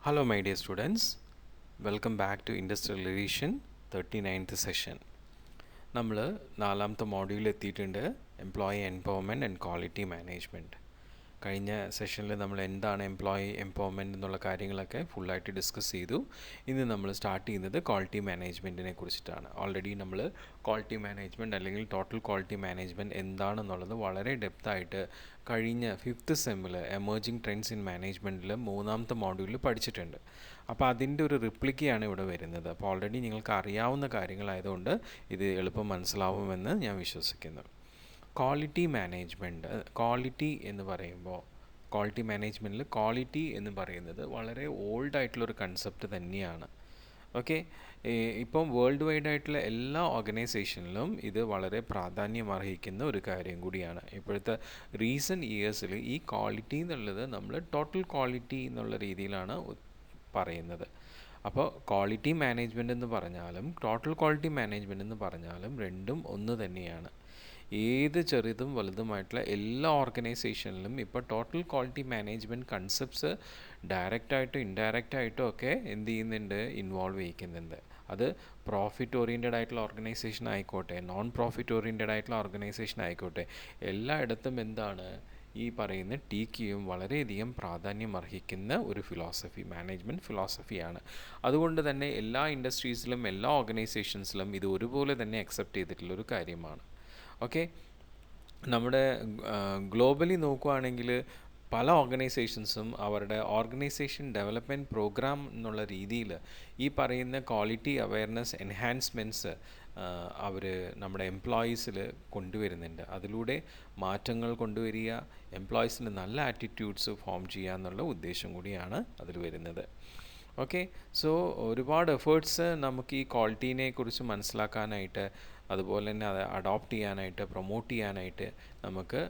Hello my dear students, welcome back to Industrial Edition 39th session. നമ്മൾ നാലാമത്തെ മോഡ്യൂളിൽ എത്തിയിട്ടുണ്ട് employee empowerment and quality management. കഴിഞ്ഞ സെഷനിൽ നമ്മൾ എന്താണ് എംപ്ലോയി എംപവർമെൻറ്റ് എന്നുള്ള കാര്യങ്ങളൊക്കെ ഫുള്ളായിട്ട് ഡിസ്കസ് ചെയ്തു. ഇന്ന് നമ്മൾ സ്റ്റാർട്ട് ചെയ്യുന്നത് ക്വാളിറ്റി മാനേജ്മെൻറ്റിനെ കുറിച്ചിട്ടാണ്. ഓൾറെഡി നമ്മൾ ക്വാളിറ്റി മാനേജ്മെൻറ്റ് അല്ലെങ്കിൽ ടോട്ടൽ ക്വാളിറ്റി മാനേജ്മെൻറ്റ് എന്താണെന്നുള്ളത് വളരെ ഡെപ്തായിട്ട് കഴിഞ്ഞ 5th സെമ്മിൽ എമേർജിംഗ് ട്രെൻഡ്സ് ഇൻ മാനേജ്മെൻറ്റിൽ 3ാമത്തെ മോഡ്യൂളിൽ പഠിച്ചിട്ടുണ്ട്. അപ്പോൾ അതിൻ്റെ ഒരു റിപ്ലിക്കയാണ് ഇവിടെ വരുന്നത്. അപ്പോൾ ഓൾറെഡി നിങ്ങൾക്ക് അറിയാവുന്ന കാര്യങ്ങളായതുകൊണ്ട് ഇത് എളുപ്പം മനസ്സിലാവുമെന്ന് ഞാൻ വിശ്വസിക്കുന്നു. ക്വാളിറ്റി മാനേജ്മെൻറ്റ്, ക്വാളിറ്റി എന്ന് പറയുമ്പോൾ ക്വാളിറ്റി മാനേജ്മെൻറ്റിൽ ക്വാളിറ്റി എന്ന് പറയുന്നത് വളരെ ഓൾഡ് ആയിട്ടുള്ളൊരു കൺസെപ്റ്റ് തന്നെയാണ്. ഓക്കെ, ഇപ്പം വേൾഡ് വൈഡ് ആയിട്ടുള്ള എല്ലാ ഓർഗനൈസേഷനിലും ഇത് വളരെ പ്രാധാന്യം അർഹിക്കുന്ന ഒരു കാര്യം കൂടിയാണ്. ഇപ്പോഴത്തെ റീസെൻറ്റ് ഇയേഴ്സിൽ ഈ ക്വാളിറ്റി എന്നുള്ളത് നമ്മൾ ടോട്ടൽ ക്വാളിറ്റി എന്നുള്ള രീതിയിലാണ് പറയുന്നത്. അപ്പോൾ ക്വാളിറ്റി മാനേജ്മെൻറ്റ് എന്ന് പറഞ്ഞാലും ടോട്ടൽ ക്വാളിറ്റി മാനേജ്മെൻറ്റ് എന്ന് പറഞ്ഞാലും രണ്ടും ഒന്ന് തന്നെയാണ്. ഏത് ചെറുതും വലുതുമായിട്ടുള്ള എല്ലാ ഓർഗനൈസേഷനിലും ഇപ്പോൾ ടോട്ടൽ ക്വാളിറ്റി മാനേജ്മെൻറ്റ് കൺസെപ്റ്റ്സ് ഡയറക്റ്റായിട്ടും ഇൻഡയറക്റ്റായിട്ടും ഒക്കെ എന്ത് ചെയ്യുന്നുണ്ട്, ഇൻവോൾവ് ചെയ്യിക്കുന്നുണ്ട്. അത് പ്രോഫിറ്റ് ഓറിയൻറ്റഡ് ആയിട്ടുള്ള ഓർഗനൈസേഷൻ ആയിക്കോട്ടെ, നോൺ പ്രോഫിറ്റ് ഓറിയൻറ്റഡ് ആയിട്ടുള്ള ഓർഗനൈസേഷൻ ആയിക്കോട്ടെ, എല്ലായിടത്തും എന്താണ് ഈ പറയുന്ന TQM വളരെയധികം പ്രാധാന്യം അർഹിക്കുന്ന ഒരു ഫിലോസഫി, മാനേജ്മെൻറ്റ് ഫിലോസഫിയാണ്. അതുകൊണ്ട് തന്നെ എല്ലാ ഇൻഡസ്ട്രീസിലും എല്ലാ ഓർഗനൈസേഷൻസിലും ഇത് ഒരുപോലെ തന്നെ അക്സെപ്റ്റ് ചെയ്തിട്ടുള്ളൊരു കാര്യമാണ്. ഓക്കെ, നമ്മുടെ ഗ്ലോബലി നോക്കുകയാണെങ്കിൽ പല ഓർഗനൈസേഷൻസും അവരുടെ ഓർഗനൈസേഷൻ ഡെവലപ്മെൻറ്റ് പ്രോഗ്രാം എന്നുള്ള രീതിയിൽ ഈ പറയുന്ന ക്വാളിറ്റി അവെയർനെസ് എൻഹാൻസ്മെൻറ്റ്സ് അവർ നമ്മുടെ എംപ്ലോയീസിൽ കൊണ്ടുവരുന്നുണ്ട്. അതിലൂടെ മാറ്റങ്ങൾ കൊണ്ടുവരിക, എംപ്ലോയീസിന് നല്ല ആറ്റിറ്റ്യൂഡ്സ് ഫോം ചെയ്യുക എന്നുള്ള ഉദ്ദേശം കൂടിയാണ് അതിൽ വരുന്നത്. ഓക്കെ, സോ ഒരുപാട് എഫേർട്സ് നമുക്ക് ഈ ക്വാളിറ്റീനെ കുറിച്ച് മനസ്സിലാക്കാനായിട്ട്, അതുപോലെ തന്നെ അത് അഡോപ്റ്റ് ചെയ്യാനായിട്ട്, പ്രൊമോട്ട് ചെയ്യാനായിട്ട് നമുക്ക്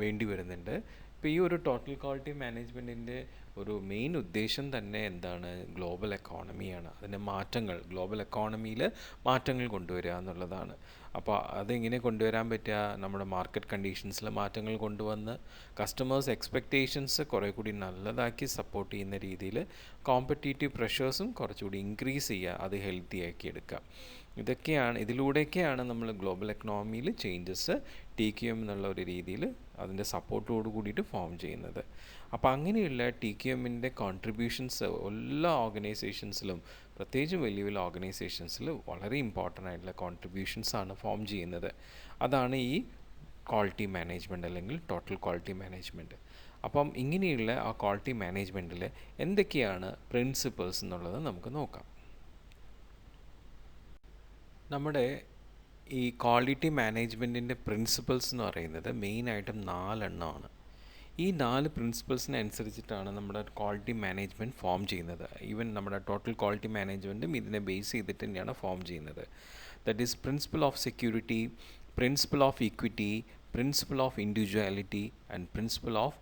വേണ്ടി വരുന്നുണ്ട്. ഇപ്പോൾ ഈ ഒരു ടോട്ടൽ ക്വാളിറ്റി മാനേജ്മെൻറ്റിൻ്റെ ഒരു മെയിൻ ഉദ്ദേശം തന്നെ എന്താണ്, ഗ്ലോബൽ എക്കോണമിയാണ്. അതിൻ്റെ മാറ്റങ്ങൾ, ഗ്ലോബൽ എക്കോണമിയിൽ മാറ്റങ്ങൾ കൊണ്ടുവരിക എന്നുള്ളതാണ്. അപ്പോൾ അതെങ്ങനെ കൊണ്ടുവരാൻ പറ്റുക, നമ്മുടെ മാർക്കറ്റ് കണ്ടീഷൻസിൽ മാറ്റങ്ങൾ കൊണ്ടുവന്ന് കസ്റ്റമേഴ്സ് എക്സ്പെക്റ്റേഷൻസ് കുറേ കൂടി നല്ലതാക്കി സപ്പോർട്ട് ചെയ്യുന്ന രീതിയിൽ കോമ്പറ്റീറ്റീവ് പ്രഷേഴ്സും കുറച്ചുകൂടി ഇൻക്രീസ് ചെയ്യുക, അത് ഹെൽത്തി ആക്കി എടുക്കുക. ഇതിലൂടെയൊക്കെയാണ് നമ്മൾ ഗ്ലോബൽ എക്കണോമിയിൽ ചേഞ്ചസ് TQM എന്നുള്ള ഒരു രീതിയിൽ അതിൻ്റെ സപ്പോർട്ടോട് കൂടിയിട്ട് ഫോം ചെയ്യുന്നത്. അപ്പോൾ അങ്ങനെയുള്ള TQMൻ്റെ കോൺട്രിബ്യൂഷൻസ് എല്ലാ ഓർഗനൈസേഷൻസിലും, പ്രത്യേകിച്ചും വലിയ വലിയ ഓർഗനൈസേഷൻസിൽ വളരെ ഇമ്പോർട്ടൻ്റ് ആയിട്ടുള്ള കോൺട്രിബ്യൂഷൻസാണ് ഫോം ചെയ്യുന്നത്. അതാണ് ഈ ക്വാളിറ്റി മാനേജ്മെൻറ്റ് അല്ലെങ്കിൽ ടോട്ടൽ ക്വാളിറ്റി മാനേജ്മെൻറ്റ്. അപ്പം ഇങ്ങനെയുള്ള ആ ക്വാളിറ്റി മാനേജ്മെൻറ്റിൽ എന്തൊക്കെയാണ് പ്രിൻസിപ്പിൾസ് എന്നുള്ളത് നമുക്ക് നോക്കാം. നമ്മുടെ ഈ ക്വാളിറ്റി മാനേജ്മെൻറ്റിൻ്റെ പ്രിൻസിപ്പിൾസ് എന്ന് പറയുന്നത് മെയിനായിട്ടും 4 എണ്ണമാണ്. ഈ 4 പ്രിൻസിപ്പിൾസിനെ അനുസരിച്ചിട്ടാണ് നമ്മുടെ ക്വാളിറ്റി മാനേജ്മെൻറ്റ് ഫോം ചെയ്യുന്നത്. ഈവൻ നമ്മുടെ ടോട്ടൽ ക്വാളിറ്റി മാനേജ്മെൻറ്റും ഇതിനെ ബേസ് ചെയ്തിട്ട് തന്നെയാണ് ഫോം ചെയ്യുന്നത്. That is principle of security, principle of equity, principle of individuality and principle of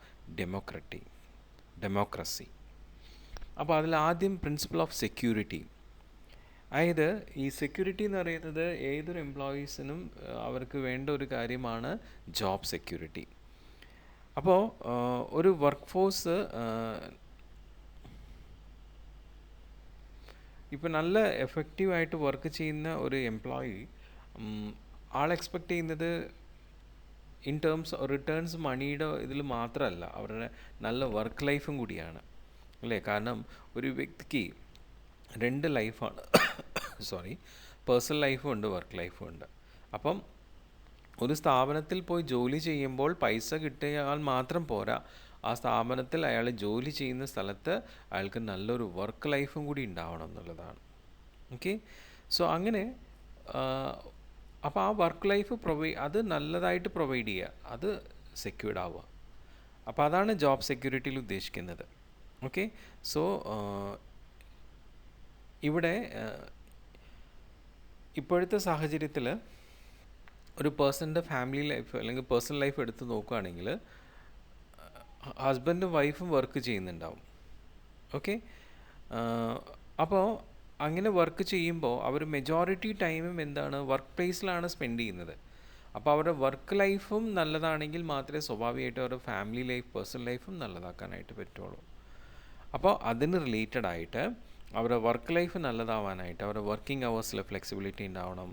democracy. അപ്പോൾ അതിൽ ആദ്യം പ്രിൻസിപ്പിൾ ഓഫ് സെക്യൂരിറ്റി. അതായത് ഈ സെക്യൂരിറ്റി എന്ന് പറയുന്നത് ഏതൊരു എംപ്ലോയീസിനും അവർക്ക് വേണ്ട ഒരു കാര്യമാണ് ജോബ് സെക്യൂരിറ്റി. അപ്പോൾ ഒരു വർക്ക് ഫോഴ്സ് ഇപ്പോൾ നല്ല എഫക്റ്റീവായിട്ട് വർക്ക് ചെയ്യുന്ന ഒരു എംപ്ലോയി ആൾ എക്സ്പെക്റ്റ് ചെയ്യുന്നത് ഇൻ ടേംസ് റിട്ടേൺസ് മണിയുടെ ഇതിൽ മാത്രമല്ല, അവരുടെ നല്ല വർക്ക് ലൈഫും കൂടിയാണ് അല്ലേ. കാരണം ഒരു വ്യക്തിക്ക് 2 ലൈഫാണ്, പേഴ്സണൽ ലൈഫും ഉണ്ട്, വർക്ക് ലൈഫും ഉണ്ട്. അപ്പം ഒരു സ്ഥാപനത്തിൽ പോയി ജോലി ചെയ്യുമ്പോൾ പൈസ കിട്ടിയാൽ മാത്രം പോരാ, ആ സ്ഥാപനത്തിൽ അയാൾ ജോലി ചെയ്യുന്ന സ്ഥലത്ത് അയാൾക്ക് നല്ലൊരു വർക്ക് ലൈഫും കൂടി ഉണ്ടാവണം എന്നുള്ളതാണ്. ഓക്കെ, സോ അങ്ങനെ അപ്പോൾ ആ വർക്ക് ലൈഫ് അത് നല്ലതായിട്ട് പ്രൊവൈഡ് ചെയ്യുക, അത് സെക്യൂർഡ് ആവുക. അപ്പോൾ അതാണ് ജോബ് സെക്യൂരിറ്റിയിൽ ഉദ്ദേശിക്കുന്നത്. ഓക്കെ, സോ ഇവിടെ ഇപ്പോഴത്തെ സാഹചര്യത്തിൽ ഒരു പേഴ്സൻ്റെ ഫാമിലി ലൈഫ് അല്ലെങ്കിൽ പേഴ്സണൽ ലൈഫ് എടുത്ത് നോക്കുകയാണെങ്കിൽ ഹസ്ബൻഡും വൈഫും വർക്ക് ചെയ്യുന്നുണ്ടാവും. ഓക്കെ, അപ്പോൾ അങ്ങനെ വർക്ക് ചെയ്യുമ്പോൾ അവർ മെജോറിറ്റി ടൈമും എന്താണ്, വർക്ക് പ്ലേസിലാണ് സ്പെൻഡ് ചെയ്യുന്നത്. അപ്പോൾ അവരുടെ വർക്ക് ലൈഫും നല്ലതാണെങ്കിൽ മാത്രമേ സ്വാഭാവികമായിട്ടും അവരുടെ ഫാമിലി ലൈഫ്, പേഴ്സണൽ ലൈഫും നല്ലതാക്കാനായിട്ട് പറ്റുള്ളൂ. അപ്പോൾ അതിന് റിലേറ്റഡ് ആയിട്ട് അവരുടെ വർക്ക് ലൈഫ് നല്ലതാവാനായിട്ട് അവരുടെ വർക്കിംഗ് അവേഴ്സിൽ ഫ്ലെക്സിബിലിറ്റി ഉണ്ടാവണം,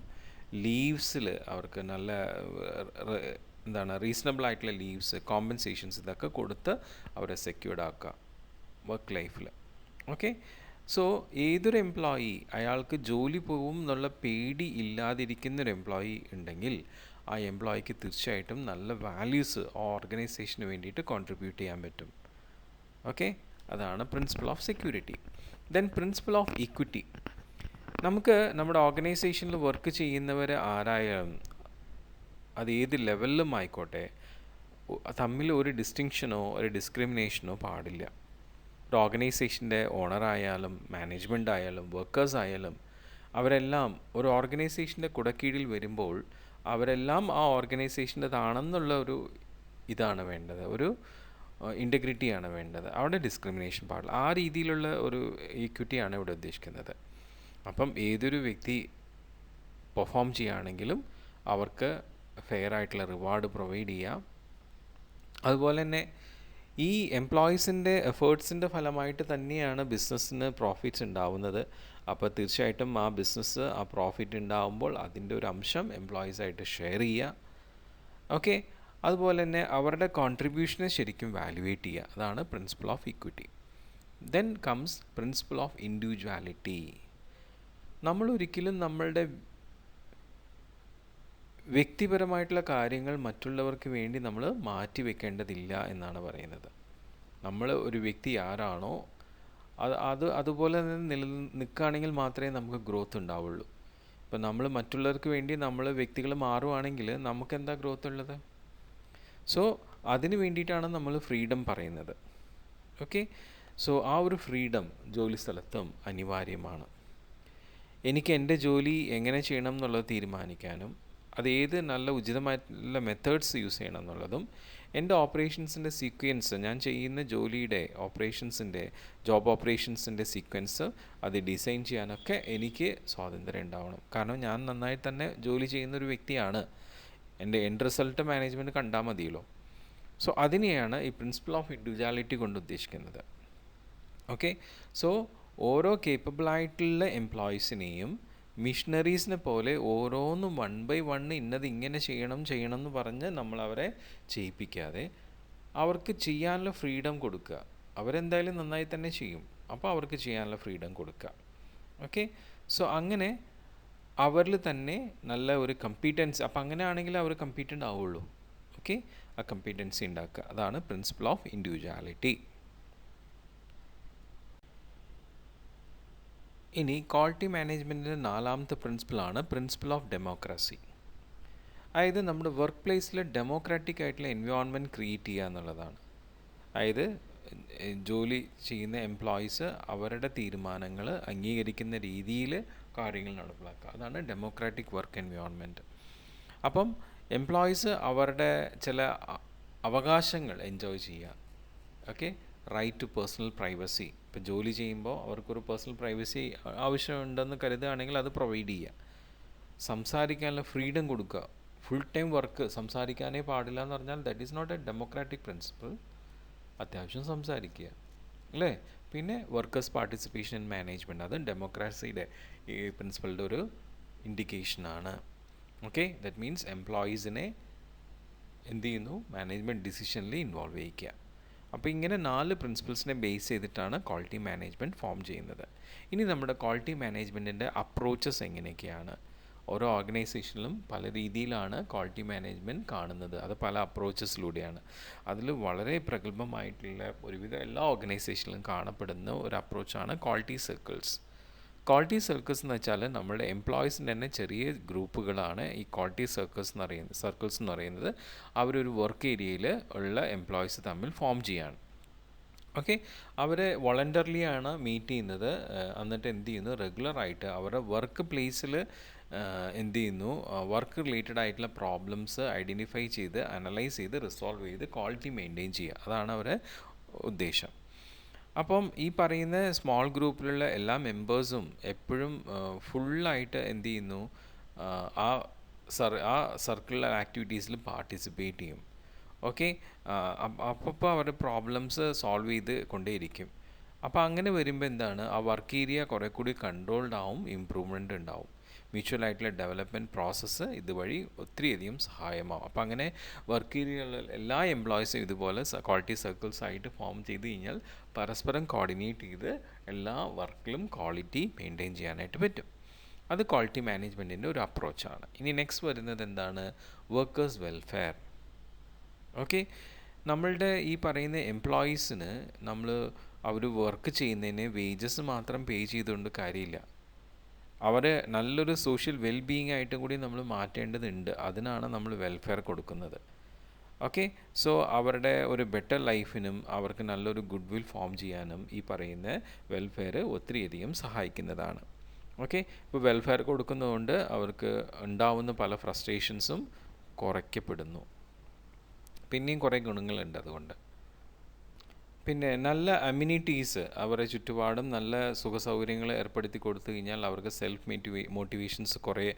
ലീവ്സിൽ അവർക്ക് നല്ല റീസണബിൾ ആയിട്ടുള്ള ലീവ്സ്, കോമ്പൻസേഷൻസ് ഇതൊക്കെ കൊടുത്ത് അവരെ സെക്യൂർഡ് ആക്കുക വർക്ക് ലൈഫിൽ. ഓക്കെ, സോ ഏതൊരു എംപ്ലോയി അയാൾക്ക് ജോലി പോവും എന്നുള്ള പേടി ഇല്ലാതിരിക്കുന്നൊരു എംപ്ലോയി ഉണ്ടെങ്കിൽ ആ എംപ്ലോയിക്ക് തീർച്ചയായിട്ടും നല്ല വാല്യൂസ് ആ ഓർഗനൈസേഷന് വേണ്ടിയിട്ട് കോൺട്രിബ്യൂട്ട് ചെയ്യാൻ പറ്റും. ഓക്കെ, അതാണ് principle of security. Then principle of equity. നമുക്ക് നമ്മുടെ ഓർഗനൈസേഷനിൽ വർക്ക് ചെയ്യുന്നവർ ആരായാലും അത് ഏത് ലെവലിലും ആയിക്കോട്ടെ തമ്മിൽ ഒരു ഡിസ്റ്റിങ്ഷനോ ഒരു ഡിസ്ക്രിമിനേഷനോ പാടില്ല. ഒരു ഓർഗനൈസേഷൻ്റെ ഓണറായാലും മാനേജ്മെൻ്റ് ആയാലും വർക്കേഴ്സ് ആയാലും അവരെല്ലാം ഒരു ഓർഗനൈസേഷൻ്റെ കുടക്കീഴിൽ വരുമ്പോൾ അവരെല്ലാം ആ ഓർഗനൈസേഷൻ്റെതാണെന്നുള്ള ഒരു ഇതാണ് വേണ്ടത്, ഒരു ഇൻറ്റഗ്രിറ്റിയാണ് വേണ്ടത്. അവിടെ ഡിസ്ക്രിമിനേഷൻ പാടില്ല. ആ രീതിയിലുള്ള ഒരു ഈക്വിറ്റിയാണ് ഇവിടെ ഉദ്ദേശിക്കുന്നത്. അപ്പം ഏതൊരു വ്യക്തി പെർഫോം ചെയ്യുകയാണെങ്കിലും അവർക്ക് ഫെയർ ആയിട്ടുള്ള റിവാർഡ് പ്രൊവൈഡ് ചെയ്യാം. അതുപോലെ തന്നെ ഈ എംപ്ലോയീസിൻ്റെ എഫേർട്സിൻ്റെ ഫലമായിട്ട് തന്നെയാണ് ബിസിനസ്സിന് പ്രോഫിറ്റ്സ് ഉണ്ടാവുന്നത്. അപ്പോൾ തീർച്ചയായിട്ടും ആ ബിസിനസ് ആ പ്രോഫിറ്റ് ഉണ്ടാകുമ്പോൾ അതിൻ്റെ ഒരു അംശം എംപ്ലോയീസായിട്ട് ഷെയർ ചെയ്യുക. ഓക്കെ, അതുപോലെ തന്നെ അവരുടെ കോൺട്രിബ്യൂഷനെ ശരിക്കും വാല്യുവേറ്റ് ചെയ്യുക. അതാണ് principle of equity. Then comes principle of individuality. നമ്മൾ ഒരിക്കലും നമ്മളുടെ വ്യക്തിപരമായിട്ടുള്ള കാര്യങ്ങൾ മറ്റുള്ളവർക്ക് വേണ്ടി നമ്മൾ മാറ്റി വെക്കേണ്ടതില്ല എന്നാണ് പറയുന്നത്. നമ്മൾ ഒരു വ്യക്തി ആരാണോ അതുപോലെ തന്നെ നിൽക്കുകയാണെങ്കിൽ മാത്രമേ നമുക്ക് ഗ്രോത്ത് ഉണ്ടാവുള്ളൂ. ഇപ്പം നമ്മൾ മറ്റുള്ളവർക്ക് വേണ്ടി നമ്മൾ വ്യക്തികൾ മാറുകയാണെങ്കിൽ നമുക്കെന്താ ഗ്രോത്ത് ഉള്ളത്? സോ അതിന് വേണ്ടിയിട്ടാണ് നമ്മൾ ഫ്രീഡം പറയുന്നത്. ഓക്കെ, സോ ആ ഒരു ഫ്രീഡം ജോലി സ്ഥലത്തും അനിവാര്യമാണ്. എനിക്ക് എൻ്റെ ജോലി എങ്ങനെ ചെയ്യണം എന്നുള്ളത് തീരുമാനിക്കാനും അതേത് നല്ല ഉചിതമായിട്ടുള്ള മെത്തേഡ്സ് യൂസ് ചെയ്യണം എന്നുള്ളതും എൻ്റെ ഓപ്പറേഷൻസിൻ്റെ സീക്വൻസ്, ഞാൻ ചെയ്യുന്ന ജോലിയുടെ ഓപ്പറേഷൻസിൻ്റെ ജോബ് ഓപ്പറേഷൻസിൻ്റെ സീക്വൻസ് അത് ഡിസൈൻ ചെയ്യാനൊക്കെ എനിക്ക് സ്വാതന്ത്ര്യം ഉണ്ടാവണം. കാരണം ഞാൻ നന്നായി തന്നെ ജോലി ചെയ്യുന്നൊരു വ്യക്തിയാണ്. എൻ്റെ എൻഡ് റിസൾട്ട് മാനേജ്മെൻറ്റ് കണ്ടാൽ മതിയല്ലോ. സോ അതിനെയാണ് ഈ പ്രിൻസിപ്പിൾ ഓഫ് ഇൻഡിവിജ്വാലിറ്റി കൊണ്ട് ഉദ്ദേശിക്കുന്നത്. ഓക്കെ, സോ ഓരോ കേപ്പബിളായിട്ടുള്ള എംപ്ലോയീസിനെയും മിഷണറീസിനെ പോലെ ഓരോന്നും 1 by 1 ഇന്നത് ഇങ്ങനെ ചെയ്യണം എന്ന് പറഞ്ഞ് നമ്മളവരെ ചെയ്യിപ്പിക്കാതെ അവർക്ക് ചെയ്യാനുള്ള ഫ്രീഡം കൊടുക്കുക. അവരെന്തായാലും നന്നായി തന്നെ ചെയ്യും, അപ്പോൾ അവർക്ക് ചെയ്യാനുള്ള ഫ്രീഡം കൊടുക്കുക. ഓക്കെ, സോ അങ്ങനെ അവരിൽ തന്നെ നല്ല ഒരു കമ്പീറ്റൻസി, അപ്പോൾ അങ്ങനെ ആണെങ്കിൽ അവർ കമ്പീറ്റൻ്റ് ആവുള്ളൂ. ഓക്കെ, ആ കമ്പീറ്റൻസി ഉണ്ടാക്കുക. അതാണ് പ്രിൻസിപ്പിൾ ഓഫ് ഇൻഡിവിജ്വാലിറ്റി. ഇനി ക്വാളിറ്റി മാനേജ്മെൻറ്റിൻ്റെ 4ാമത്തെ പ്രിൻസിപ്പിളാണ് പ്രിൻസിപ്പിൾ ഓഫ് ഡെമോക്രസി. അതായത് നമ്മുടെ വർക്ക് പ്ലേസിൽ ഡെമോക്രാറ്റിക് ആയിട്ടുള്ള എൻവയോൺമെൻറ്റ് ക്രിയേറ്റ് ചെയ്യുക എന്നുള്ളതാണ്. അതായത് ജോലി ചെയ്യുന്ന എംപ്ലോയീസ് അവരുടെ തീരുമാനങ്ങൾ അംഗീകരിക്കുന്ന രീതിയിൽ കാര്യങ്ങൾ നടപ്പിലാക്കുക. അതാണ് ഡെമോക്രാറ്റിക് വർക്ക് എൻവയോൺമെൻറ്റ്. അപ്പം എംപ്ലോയീസ് അവരുടെ ചില അവകാശങ്ങൾ എൻജോയ് ചെയ്യുക. Okay, right to personal privacy. ഇപ്പോൾ ജോലി ചെയ്യുമ്പോൾ അവർക്കൊരു പേഴ്സണൽ പ്രൈവസി ആവശ്യമുണ്ടെന്ന് കരുതുകയാണെങ്കിൽ അത് പ്രൊവൈഡ് ചെയ്യുക. സംസാരിക്കാനുള്ള ഫ്രീഡം കൊടുക്കുക. ഫുൾ ടൈം വർക്ക് സംസാരിക്കാനേ പാടില്ല എന്ന് പറഞ്ഞാൽ that is not a democratic principle. അത്യാവശ്യം സംസാരിക്കുക അല്ലേ. പിന്നെ വർക്കേഴ്സ് പാർട്ടിസിപ്പേഷൻ ഇൻ മാനേജ്മെൻറ്റ്, അത് ഡെമോക്രസിയുടെ ഈ പ്രിൻസിപ്പളിൻ്റെ ഒരു ഇൻഡിക്കേഷനാണ്. ഓക്കെ, ദാറ്റ് മീൻസ് എംപ്ലോയീസിനെ എന്ത് ചെയ്യുന്നു, മാനേജ്മെൻറ്റ് ഡിസിഷനിൽ ഇൻവോൾവ് ചെയ്യിക്കുക. അപ്പോൾ ഇങ്ങനെ 4 പ്രിൻസിപ്പിൾസിനെ ബേസ് ചെയ്തിട്ടാണ് ക്വാളിറ്റി മാനേജ്മെൻറ്റ് ഫോം ചെയ്യുന്നത്. ഇനി നമ്മുടെ ക്വാളിറ്റി മാനേജ്മെൻറ്റിൻ്റെ അപ്രോച്ചസ് എങ്ങനെയൊക്കെയാണ്? ഓരോ ഓർഗനൈസേഷനിലും പല രീതിയിലാണ് ക്വാളിറ്റി മാനേജ്മെൻറ്റ് കാണുന്നത്. അത് പല അപ്രോച്ചസിലൂടെയാണ്. അതിൽ വളരെ പ്രഗത്ഭമായിട്ടുള്ള ഒരുവിധ എല്ലാ ഓർഗനൈസേഷനിലും കാണപ്പെടുന്ന ഒരു അപ്രോച്ചാണ് ക്വാളിറ്റി സർക്കിൾസ്. ക്വാളിറ്റി സർക്കിൾസ് എന്ന് വെച്ചാൽ നമ്മുടെ എംപ്ലോയീസിൻ്റെ തന്നെ ചെറിയ ഗ്രൂപ്പുകളാണ് ഈ ക്വാളിറ്റി സർക്കിൾസ് എന്ന് പറയുന്നത്. അവരൊരു വർക്ക് ഏരിയയിൽ ഉള്ള എംപ്ലോയീസ് തമ്മിൽ ഫോം ചെയ്യാണ്. ഓക്കെ, അവർ വോളണ്ടറിലി ആണ് മീറ്റ് ചെയ്യുന്നത്. എന്നിട്ട് എന്ത് ചെയ്യുന്നു, റെഗുലറായിട്ട് അവരുടെ വർക്ക് പ്ലേസിൽ എന്ത് ചെയ്യുന്നു, വർക്ക് റിലേറ്റഡ് ആയിട്ടുള്ള പ്രോബ്ലംസ് ഐഡൻറ്റിഫൈ ചെയ്ത് അനലൈസ് ചെയ്ത് റിസോൾവ് ചെയ്ത് ക്വാളിറ്റി മെയിൻറ്റെയിൻ ചെയ്യുക. അതാണ് അവരുടെ ഉദ്ദേശം. അപ്പം ഈ പറയുന്ന സ്മോൾ ഗ്രൂപ്പിലുള്ള എല്ലാ മെമ്പേഴ്സും എപ്പോഴും ഫുള്ളായിട്ട് എന്ത് ചെയ്യുന്നു, ആ സർക്കിളിലെ ആക്ടിവിറ്റീസിൽ പാർട്ടിസിപ്പേറ്റ് ചെയ്യും. ഓക്കെ, അപ്പോൾ അവരുടെ പ്രോബ്ലംസ് സോൾവ് ചെയ്ത് കൊണ്ടേയിരിക്കും. അപ്പോൾ അങ്ങനെ വരുമ്പോൾ എന്താണ്, ആ വർക്ക് ഏരിയ കുറേ കൂടി കൺട്രോൾഡ് ആവും, ഇമ്പ്രൂവ്മെൻ്റ് ഉണ്ടാവും. മ്യൂച്വലായിട്ടുള്ള ഡെവലപ്മെൻറ്റ് പ്രോസസ്സ് ഇതുവഴി ഒത്തിരിയധികം സഹായമാവും. അപ്പോൾ അങ്ങനെ വർക്ക് ഏരിയയിലുള്ള എല്ലാ എംപ്ലോയീസും ഇതുപോലെ ക്വാളിറ്റി സർക്കിൾസ് ആയിട്ട് ഫോം ചെയ്ത് കഴിഞ്ഞാൽ പരസ്പരം കോർഡിനേറ്റ് ചെയ്ത് എല്ലാ വർക്കിലും ക്വാളിറ്റി മെയിൻറ്റെയിൻ ചെയ്യാനായിട്ട് പറ്റും. അത് ക്വാളിറ്റി മാനേജ്മെൻറ്റിൻ്റെ ഒരു അപ്രോച്ചാണ്. ഇനി നെക്സ്റ്റ് വരുന്നത് എന്താണ്, വർക്കേഴ്സ് വെൽഫെയർ. ഓക്കെ, നമ്മളുടെ ഈ പറയുന്ന എംപ്ലോയീസിന് നമ്മൾ അവർ വർക്ക് ചെയ്യുന്നതിന് വേജസ് മാത്രം പേ ചെയ്തുകൊണ്ട് കാര്യമില്ല, അവരെ നല്ലൊരു സോഷ്യൽ വെൽബീയിങ് ആയിട്ടും കൂടി നമ്മൾ മാറ്റേണ്ടതുണ്ട്. അതിനാണ് നമ്മൾ വെൽഫെയർ കൊടുക്കുന്നത്. ഓക്കെ, സോ അവരുടെ ഒരു ബെറ്റർ ലൈഫിനും അവർക്ക് നല്ലൊരു ഗുഡ് വിൽ ഫോം ചെയ്യാനും ഈ പറയുന്ന വെൽഫെയർ ഒത്തിരിയധികം സഹായിക്കുന്നതാണ്. ഓക്കെ, ഇപ്പോൾ വെൽഫെയർ കൊടുക്കുന്നതുകൊണ്ട് അവർക്ക് ഉണ്ടാവുന്ന പല ഫ്രസ്ട്രേഷൻസും കുറയ്ക്കപ്പെടുന്നു. പിന്നെയും കുറേ ഗുണങ്ങളുണ്ട് അതുകൊണ്ട്. പിന്നെ നല്ല അമ്യൂണിറ്റീസ് അവരുടെ ചുറ്റുപാടും നല്ല സുഖസൗകര്യങ്ങൾ ഏർപ്പെടുത്തി കൊടുത്തു കഴിഞ്ഞാൽ അവർക്ക് സെൽഫ് മോട്ടിവേഷൻസ് കുറേ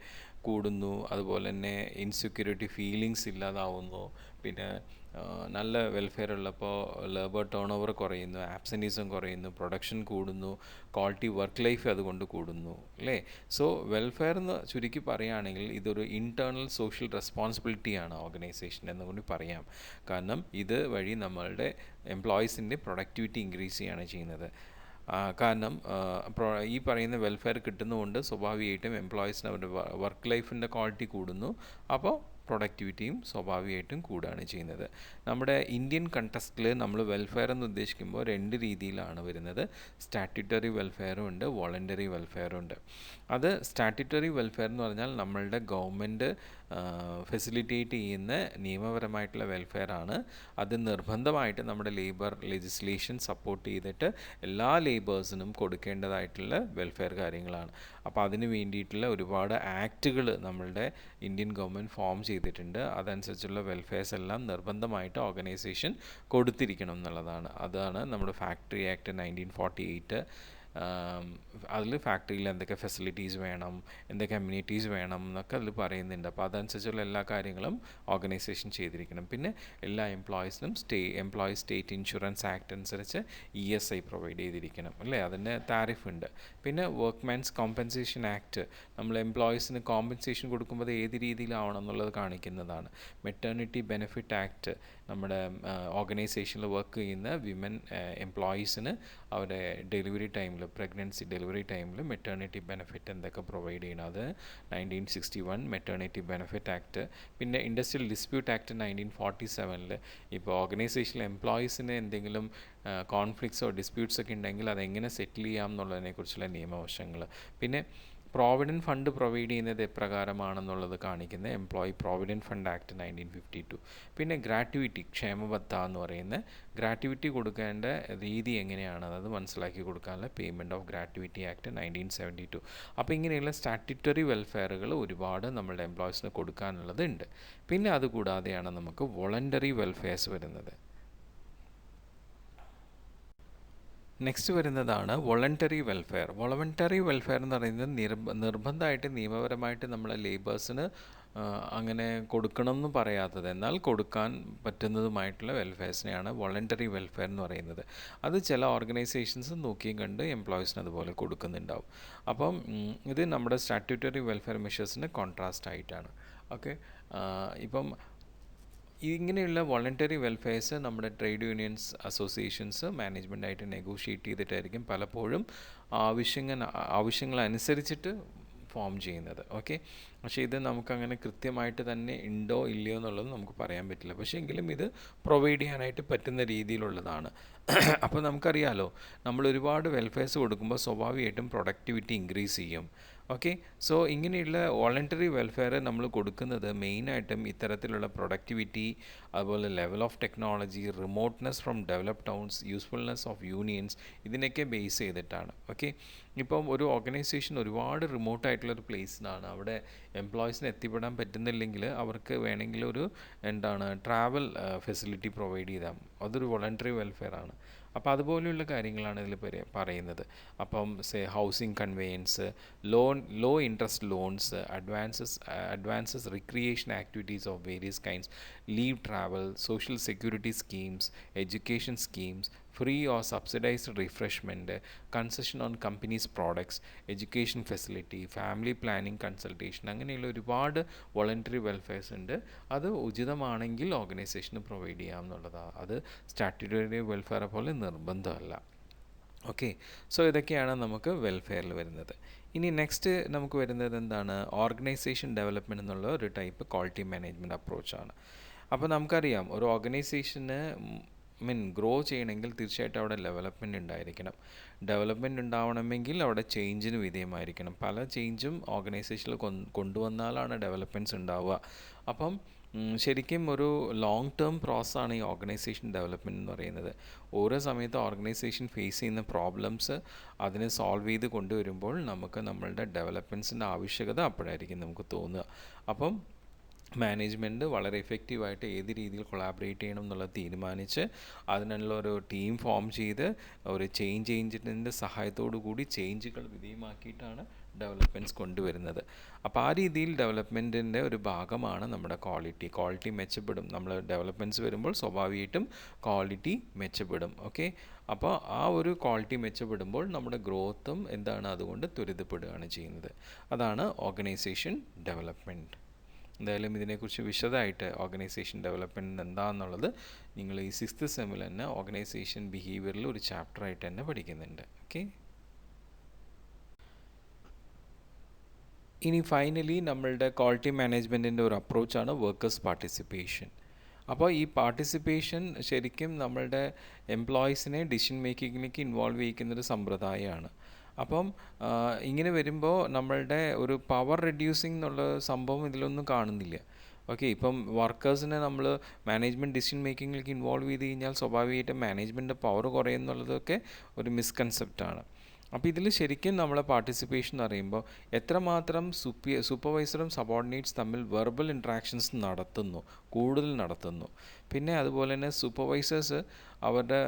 കൂടുന്നു. അതുപോലെ തന്നെ ഇൻസെക്യൂരിറ്റി ഫീലിങ്സ് ഇല്ലാതാവുന്നു. പിന്നെ നല്ല വെൽഫെയർ ഉള്ളപ്പോൾ ലേബർ ടേൺ ഓവർ കുറയുന്നു, ആബ്സെൻറ്റീസം കുറയുന്നു, പ്രൊഡക്ഷൻ കൂടുന്നു, ക്വാളിറ്റി വർക്ക് ലൈഫ് അതുകൊണ്ട് കൂടുന്നു, അല്ലേ? സോ വെൽഫെയർ എന്ന് ചുരുക്കി പറയുകയാണെങ്കിൽ ഇതൊരു ഇൻറ്റേർണൽ സോഷ്യൽ റെസ്പോൺസിബിലിറ്റിയാണ് ഓർഗനൈസേഷൻ എന്ന് കൂടി പറയാം. കാരണം ഇത് വഴി നമ്മളുടെ എംപ്ലോയീസിൻ്റെ പ്രൊഡക്ടിവിറ്റി ഇൻക്രീസ് ചെയ്യുകയാണ് ചെയ്യുന്നത്. കാരണം ഈ പറയുന്ന വെൽഫെയർ കിട്ടുന്നതുകൊണ്ട് സ്വാഭാവികമായിട്ടും എംപ്ലോയീസിന് അവരുടെ വർക്ക് ലൈഫിൻ്റെ ക്വാളിറ്റി കൂടുന്നു. അപ്പോൾ പ്രൊഡക്ടിവിറ്റിയും സ്വാഭാവികമായിട്ടും കൂടുകയാണ് ചെയ്യുന്നത്. നമ്മുടെ ഇന്ത്യൻ കണ്ടസ്റ്റിൽ നമ്മൾ വെൽഫെയർ എന്ന് ഉദ്ദേശിക്കുമ്പോൾ രണ്ട് രീതിയിലാണ് വരുന്നത്. സ്റ്റാറ്റ്യൂട്ടറി വെൽഫെയറും ഉണ്ട്, വോളണ്ടറി വെൽഫെയറും ഉണ്ട്. അത് സ്റ്റാറ്റ്യൂട്ടറി വെൽഫെയർ എന്ന് പറഞ്ഞാൽ നമ്മളുടെ ഗവൺമെൻറ് ഫെസിലിറ്റേറ്റ് ചെയ്യുന്ന നിയമപരമായിട്ടുള്ള വെൽഫെയർ ആണ്. അത് നിർബന്ധമായിട്ട് നമ്മുടെ ലേബർ ലെജിസ്ലേഷൻ സപ്പോർട്ട് ചെയ്തിട്ട് എല്ലാ ലേബേഴ്സിനും കൊടുക്കേണ്ടതായിട്ടുള്ള വെൽഫെയർ കാര്യങ്ങളാണ്. അപ്പോൾ അതിന് വേണ്ടിയിട്ടുള്ള ഒരുപാട് ആക്റ്റുകൾ നമ്മളുടെ ഇന്ത്യൻ ഗവൺമെൻറ് ഫോം ചെയ്തിട്ടുണ്ട്. അതനുസരിച്ചുള്ള വെൽഫെയർസ് എല്ലാം നിർബന്ധമായിട്ട് ഓർഗനൈസേഷൻ കൊടുത്തിരിക്കണം എന്നുള്ളതാണ്. അതാണ് നമ്മുടെ ഫാക്ടറി ആക്ട് 1948. അതിൽ ഫാക്ടറിയിൽ എന്തൊക്കെ ഫെസിലിറ്റീസ് വേണം, എന്തൊക്കെ അമ്യൂണിറ്റീസ് വേണം എന്നൊക്കെ അതിൽ പറയുന്നുണ്ട്. അപ്പോൾ അതനുസരിച്ചുള്ള എല്ലാ കാര്യങ്ങളും ഓർഗനൈസേഷൻ ചെയ്തിരിക്കണം. പിന്നെ എല്ലാ എംപ്ലോയീസിനും എംപ്ലോയീസ് സ്റ്റേറ്റ് ഇൻഷുറൻസ് ആക്ട് അനുസരിച്ച് ESI പ്രൊവൈഡ് ചെയ്തിരിക്കണം, അല്ലേ? അതിൻ്റെ താരിഫ് ഉണ്ട്. പിന്നെ വർക്ക്മാൻസ് കോമ്പൻസേഷൻ ആക്ട് നമ്മൾ എംപ്ലോയീസിന് കോമ്പൻസേഷൻ കൊടുക്കുമ്പോൾ അത് ഏത് രീതിയിലാവണം എന്നുള്ളത് കാണിക്കുന്നതാണ്. മെറ്റേണിറ്റി ബെനിഫിറ്റ് ആക്ട് നമ്മുടെ ഓർഗനൈസേഷനിൽ വർക്ക് ചെയ്യുന്ന വിമൻ എംപ്ലോയീസിന് അവരുടെ ഡെലിവറി ടൈമിൽ, പ്രഗ്നൻസി ഡെലിവറി ടൈമിൽ മെറ്റേണിറ്റി ബെനിഫിറ്റ് എന്തൊക്കെ പ്രൊവൈഡ് ചെയ്യണം, അത് 1961 മെറ്റേണിറ്റി ബെനിഫിറ്റ് ആക്ട്. പിന്നെ ഇൻഡസ്ട്രിയൽ ഡിസ്പ്യൂട്ട് ആക്ട് 1947. ഇപ്പോൾ ഓർഗനൈസേഷനിൽ എംപ്ലോയീസിന് എന്തെങ്കിലും കോൺഫ്ലിക്ട്സോ ഡിസ്പ്യൂട്ട്സ് ഒക്കെ ഉണ്ടെങ്കിൽ അതെങ്ങനെ സെറ്റിൽ ചെയ്യാം എന്നുള്ളതിനെക്കുറിച്ചുള്ള നിയമവശങ്ങൾ. പിന്നെ പ്രോവിഡൻറ്റ് ഫണ്ട് പ്രൊവൈഡ് ചെയ്യുന്നത് എപ്രകാരമാണെന്നുള്ളത് കാണിക്കുന്ന എംപ്ലോയി പ്രോവിഡൻറ്റ് ഫണ്ട് ആക്ട് 1952. പിന്നെ ഗ്രാറ്റുവിറ്റി, ക്ഷേമബത്ത എന്ന് പറയുന്ന ഗ്രാറ്റുവിറ്റി കൊടുക്കേണ്ട രീതി എങ്ങനെയാണ് അത് മനസ്സിലാക്കി കൊടുക്കാനുള്ള പേയ്മെൻറ്റ് ഓഫ് ഗ്രാറ്റുവിറ്റി ആക്ട് 1972. അപ്പോൾ ഇങ്ങനെയുള്ള സ്റ്റാറ്റ്യൂട്ടറി വെൽഫെയറുകൾ ഒരുപാട് നമ്മളുടെ എംപ്ലോയീസിന് കൊടുക്കാനുള്ളതുണ്ട്. പിന്നെ അതുകൂടാതെയാണ് നമുക്ക് വോളണ്ടറി വെൽഫെയർസ് വരുന്നത്. നെക്സ്റ്റ് വരുന്നതാണ് വോളണ്ടറി വെൽഫെയർ. വോളണ്ടറി വെൽഫെയർ എന്ന് പറയുന്നത് നിർബന്ധമായിട്ട് നിയമപരമായിട്ട് നമ്മളെ ലേബേഴ്സിന് അങ്ങനെ കൊടുക്കണം എന്ന് പറയാത്തത്, എന്നാൽ കൊടുക്കാൻ പറ്റുന്നതുമായിട്ടുള്ള വെൽഫെയർസിനെയാണ് വോളണ്ടറി വെൽഫെയർ എന്ന് പറയുന്നത്. അത് ചില ഓർഗനൈസേഷൻസ് നോക്കിയും കണ്ട് എംപ്ലോയീസിന് അതുപോലെ കൊടുക്കുന്നുണ്ടാവും. അപ്പം ഇത് നമ്മുടെ സ്റ്റാറ്റ്യൂട്ടറി വെൽഫെയർ മെഷേഴ്സിന് കോൺട്രാസ്റ്റ് ആയിട്ടാണ്. ഓക്കെ, ഇപ്പം ഇങ്ങനെയുള്ള വോളണ്ടറി വെൽഫെയർസ് നമ്മുടെ ട്രേഡ് യൂണിയൻസ് അസോസിയേഷൻസ് മാനേജ്മെൻറ്റായിട്ട് നെഗോഷിയേറ്റ് ചെയ്തിട്ടായിരിക്കും പലപ്പോഴും ആവശ്യങ്ങളനുസരിച്ചിട്ട് ഫോം ചെയ്യുന്നത്. ഓക്കെ, പക്ഷേ ഇത് നമുക്കങ്ങനെ കൃത്യമായിട്ട് തന്നെ ഉണ്ടോ ഇല്ലയോ എന്നുള്ളത് നമുക്ക് പറയാൻ പറ്റില്ല. പക്ഷേ എങ്കിലും ഇത് പ്രൊവൈഡ് ചെയ്യാനായിട്ട് പറ്റുന്ന രീതിയിലുള്ളതാണ്. അപ്പോൾ നമുക്കറിയാലോ, നമ്മൾ ഒരുപാട് വെൽഫെയർസ് കൊടുക്കുമ്പോൾ സ്വാഭാവികമായിട്ടും പ്രൊഡക്ടിവിറ്റി ഇൻക്രീസ് ചെയ്യും. ഓക്കെ, സോ ഇങ്ങനെയുള്ള വോളണ്ടറി വെൽഫെയർ നമ്മൾ കൊടുക്കുന്നത് മെയിനായിട്ടും ഇത്തരത്തിലുള്ള പ്രൊഡക്ടിവിറ്റി, അതുപോലെ level of technology, remoteness from developed towns, usefulness of unions, ഇതിനൊക്കെ ബേസ് ചെയ്തിട്ടാണ്. ഓക്കെ, ഇപ്പം ഒരു ഓർഗനൈസേഷൻ ഒരുപാട് റിമോട്ടായിട്ടുള്ളൊരു പ്ലേസിലാണ്, അവിടെ എംപ്ലോയീസിന് എത്തിപ്പെടാൻ പറ്റുന്നില്ലെങ്കിൽ അവർക്ക് വേണമെങ്കിൽ ഒരു ട്രാവൽ ഫെസിലിറ്റി പ്രൊവൈഡ് ചെയ്താൽ അതൊരു വോളണ്ടറി വെൽഫെയർ ആണ്. അപ്പോൾ അതുപോലെയുള്ള കാര്യങ്ങളാണ് ഇതിൽ പറയുന്നത്. അപ്പം housing conveyance, low interest loans, advances recreation activities of various kinds, leave travel, social security schemes, education schemes, free or subsidised refreshment, concession on companies products, education facility, family planning consultation, അങ്ങനെയുള്ള ഒരുപാട് voluntary വെൽഫെയർസ് ഉണ്ട്. അത് ഉചിതമാണെങ്കിൽ ഓർഗനൈസേഷന് provide ചെയ്യാമെന്നുള്ളതാണ്. അത് statutory വെൽഫെയറെ പോലെ നിർബന്ധമല്ല. Okay, so ഇതൊക്കെയാണ് നമുക്ക് വെൽഫെയറിൽ വരുന്നത്. ഇനി നെക്സ്റ്റ് നമുക്ക് വരുന്നത് എന്താണ്? ഓർഗനൈസേഷൻ ഡെവലപ്മെൻറ്റ് എന്നുള്ള ഒരു ടൈപ്പ് ക്വാളിറ്റി മാനേജ്മെൻറ്റ് അപ്രോച്ചാണ്. അപ്പോൾ നമുക്കറിയാം, ഒരു ഓർഗനൈസേഷന് ഗ്രോ ചെയ്യണമെങ്കിൽ തീർച്ചയായിട്ടും അവിടെ ഡെവലപ്മെൻറ്റ് ഉണ്ടായിരിക്കണം. ഡെവലപ്മെൻറ്റ് ഉണ്ടാവണമെങ്കിൽ അവിടെ ചേഞ്ചിന് വിധേയമായിരിക്കണം. പല ചേഞ്ചും ഓർഗനൈസേഷനിൽ കൊണ്ടുവന്നാലാണ് ഡെവലപ്മെൻറ്റ്സ് ഉണ്ടാവുക. അപ്പം ശരിക്കും ഒരു ലോങ് ടേം പ്രോസസ്സാണ് ഈ ഓർഗനൈസേഷൻ ഡെവലപ്മെൻറ്റ് എന്ന് പറയുന്നത്. ഓരോ സമയത്ത് ഓർഗനൈസേഷൻ ഫേസ് ചെയ്യുന്ന പ്രോബ്ലംസ് അതിനെ സോൾവ് ചെയ്ത് കൊണ്ടുവരുമ്പോൾ നമുക്ക് നമ്മളുടെ ഡെവലപ്മെൻറ്റ്സിൻ്റെ ആവശ്യകത അപ്പോഴായിരിക്കും നമുക്ക് തോന്നുക. അപ്പം മാനേജ്മെൻറ്റ് വളരെ എഫക്റ്റീവായിട്ട് ഏത് രീതിയിൽ കൊളാബറേറ്റ് ചെയ്യണം എന്നുള്ളത് തീരുമാനിച്ച് അതിനുള്ള ഒരു ടീം ഫോം ചെയ്ത് ഒരു ചേഞ്ച് ഏജൻറ്റിൻ്റെ സഹായത്തോടു കൂടി ചേഞ്ചുകൾ വിധേയമാക്കിയിട്ടാണ് ഡെവലപ്മെൻറ്റ്സ് കൊണ്ടുവരുന്നത്. അപ്പോൾ ആ രീതിയിൽ ഡെവലപ്മെൻറ്റിൻ്റെ ഒരു ഭാഗമാണ് നമ്മുടെ ക്വാളിറ്റി മെച്ചപ്പെടും. നമ്മൾ ഡെവലപ്മെൻറ്റ്സ് വരുമ്പോൾ സ്വാഭാവികമായിട്ടും ക്വാളിറ്റി മെച്ചപ്പെടും. ഓക്കെ, അപ്പോൾ ആ ഒരു ക്വാളിറ്റി മെച്ചപ്പെടുമ്പോൾ നമ്മുടെ ഗ്രോത്തും എന്താണ് അതുകൊണ്ട് ത്വരിതപ്പെടുകയാണ് ചെയ്യുന്നത്. അതാണ് ഓർഗനൈസേഷൻ ഡെവലപ്മെൻറ്റ്. എന്തായാലും ഇതിനെക്കുറിച്ച് വിശദമായിട്ട് ഓർഗനൈസേഷൻ ഡെവലപ്മെൻറ്റ് എന്താണെന്നുള്ളത് നിങ്ങൾ ഈ 6th സെമ്മിൽ തന്നെ ഓർഗനൈസേഷൻ ബിഹേവിയറിൽ ഒരു ചാപ്റ്ററായിട്ട് തന്നെ പഠിക്കുന്നുണ്ട്. ഓക്കെ, ഇനി ഫൈനലി നമ്മളുടെ ക്വാളിറ്റി മാനേജ്മെൻറ്റിൻ്റെ ഒരു അപ്രോച്ചാണ് വർക്കേഴ്സ് പാർട്ടിസിപ്പേഷൻ. അപ്പോൾ ഈ പാർട്ടിസിപ്പേഷൻ ശരിക്കും നമ്മളുടെ എംപ്ലോയീസിനെ ഡിസിഷൻ മേക്കിങ്ങിലേക്ക് ഇൻവോൾവ് ചെയ്യിക്കുന്നൊരു സമ്പ്രദായമാണ്. അപ്പം ഇങ്ങനെ വരുമ്പോൾ നമ്മളുടെ ഒരു പവർ റെഡ്യൂസിങ് എന്നുള്ള സംഭവം ഇതിലൊന്നും കാണുന്നില്ല. ഓക്കെ, ഇപ്പം വർക്കേഴ്സിനെ നമ്മൾ മാനേജ്മെൻറ്റ് ഡിസിഷൻ മേക്കിങ്ങിലേക്ക് ഇൻവോൾവ് ചെയ്ത് കഴിഞ്ഞാൽ സ്വാഭാവികമായിട്ടും മാനേജ്മെൻറ്റ് പവർ കുറയുന്നുള്ളതൊക്കെ ഒരു മിസ്കൺസെപ്റ്റാണ്. അപ്പോൾ ഇതിൽ ശരിക്കും നമ്മളെ പാർട്ടിസിപ്പേഷൻ എന്ന് പറയുമ്പോൾ എത്രമാത്രം സൂപ്പർവൈസറും സബോർഡിനേറ്റ്സ് തമ്മിൽ വെർബൽ ഇൻട്രാക്ഷൻസ് കൂടുതൽ നടത്തുന്നു. പിന്നെ അതുപോലെ തന്നെ സൂപ്പർവൈസേഴ്സ് അവരുടെ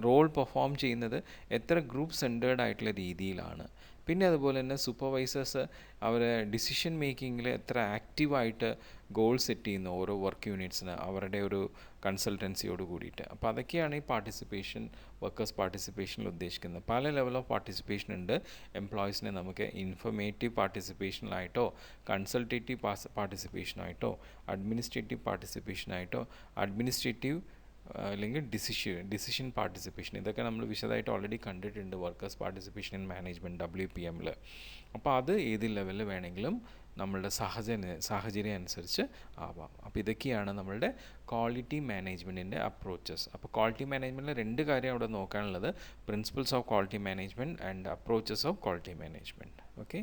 റോൾ പെർഫോം ചെയ്യുന്നത് എത്ര ഗ്രൂപ്പ് സെൻറ്റേർഡ് ആയിട്ടുള്ള രീതിയിലാണ്. പിന്നെ അതുപോലെ തന്നെ സൂപ്പർവൈസേഴ്സ് അവരെ ഡിസിഷൻ മേക്കിങ്ങിൽ എത്ര ആക്റ്റീവായിട്ട് ഗോൾ സെറ്റ് ചെയ്യുന്നു ഓരോ വർക്ക് യൂണിറ്റ്സിന് അവരുടെ ഒരു കൺസൾട്ടൻസിയോട് കൂടിയിട്ട്. അപ്പോൾ അതൊക്കെയാണ് ഈ പാർട്ടിസിപ്പേഷൻ, വർക്കേഴ്സ് പാർട്ടിസിപ്പേഷനിൽ ഉദ്ദേശിക്കുന്നത്. പല ലെവൽ ഓഫ് പാർട്ടിസിപ്പേഷൻ ഉണ്ട്. എംപ്ലോയീസിനെ നമുക്ക് ഇൻഫർമേറ്റീവ് പാർട്ടിസിപ്പേഷനിലായിട്ടോ, കൺസൾട്ടേറ്റീവ് പാർട്ടിസിപ്പേഷനായിട്ടോ, അഡ്മിനിസ്ട്രേറ്റീവ് പാർട്ടിസിപ്പേഷനായിട്ടോ, അഡ്മിനിസ്ട്രേറ്റീവ് അല്ലെങ്കിൽ ഡിസിഷൻ പാർട്ടിസിപ്പേഷൻ, ഇതൊക്കെ നമ്മൾ വിശദമായിട്ട് ഓൾറെഡി കണ്ടിട്ടുണ്ട് വർക്കേഴ്സ് പാർട്ടിസിപ്പേഷൻ ഇൻ മാനേജ്മെൻറ്റ് WPMൽ. അപ്പോൾ അത് ഏത് ലെവലിൽ വേണമെങ്കിലും നമ്മളുടെ സാഹചര്യം അനുസരിച്ച് ആവാം. അപ്പോൾ ഇതൊക്കെയാണ് നമ്മളുടെ ക്വാളിറ്റി മാനേജ്മെൻറ്റിൻ്റെ അപ്രോച്ചസ്. അപ്പോൾ ക്വാളിറ്റി മാനേജ്മെൻറ്റിൽ 2 കാര്യം അവിടെ നോക്കാനുള്ളത്: principles of quality management and approaches of quality management. Okay.